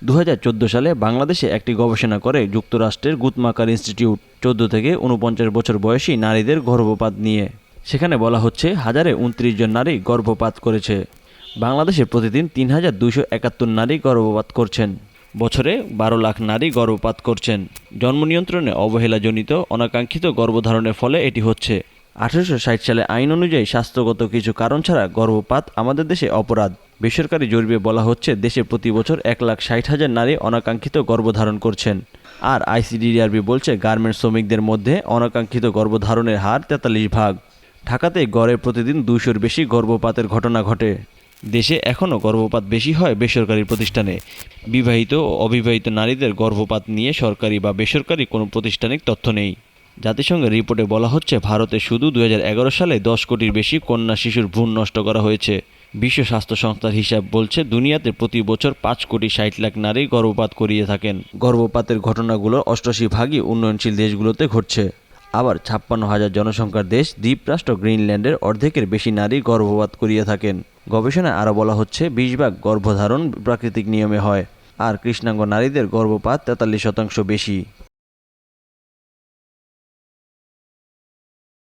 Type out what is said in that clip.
2014 সালে বাংলাদেশে একটি গবেষণা করে যুক্তরাষ্ট্রের গুথমাকার ইনস্টিটিউট 14 থেকে 49 বছর বয়সী নারীদের গর্ভপাত নিয়ে। সেখানে বলা হচ্ছে 1029 জন নারী গর্ভপাত করেছে। বাংলাদেশে প্রতিদিন 3271 নারী গর্ভপাত করছেন। বছরে 12 লাখ নারী গর্ভপাত করছেন। জন্ম নিয়ন্ত্রণে অবহেলাজনিত অনাকাঙ্ক্ষিত গর্ভধারণের ফলে এটি হচ্ছে। 1860 সালে আইন অনুযায়ী স্বাস্থ্যগত কিছু কারণ ছাড়া গর্ভপাত আমাদের দেশে অপরাধ। বেসরকারি জরিপে বলা হচ্ছে দেশে প্রতি বছর 1,60,000 নারী অনাকাঙ্ক্ষিত গর্ভধারণ করছেন। আর আইসিডিডিআরবি বলছে গার্মেন্টস শ্রমিকদের মধ্যে অনাকাঙ্ক্ষিত গর্ভধারণের হার 43%। ঢাকাতে গড়ে প্রতিদিন 200-র বেশি গর্ভপাতের ঘটনা ঘটে। দেশে এখনও গর্ভপাত বেশি হয় বেসরকারি প্রতিষ্ঠানে। বিবাহিত ও অবিবাহিত নারীদের গর্ভপাত নিয়ে সরকারি বা বেসরকারি কোনো প্রাতিষ্ঠানিক তথ্য নেই। জাতিসংঘের রিপোর্টে বলা হচ্ছে ভারতে শুধু 2011 সালে 10 কোটির বেশি কন্যা শিশুর ভ্রূণ নষ্ট করা হয়েছে। বিশ্ব স্বাস্থ্য সংস্থার হিসাব বলছে দুনিয়াতে প্রতি বছর 5,60,00,000 নারী গর্ভপাত করিয়ে থাকেন। গর্ভপাতের ঘটনাগুলোর 88%ই উন্নয়নশীল দেশগুলোতে ঘটছে। আবার 56,000 জনসংখ্যার দেশ দ্বীপরাষ্ট্র গ্রিনল্যান্ডের অর্ধেকের বেশি নারী গর্ভপাত করিয়ে থাকেন। গবেষণায় আরও বলা হচ্ছে 20 ভাগ গর্ভধারণ প্রাকৃতিক নিয়মে হয়, আর কৃষ্ণাঙ্গ নারীদের গর্ভপাত 43% বেশি।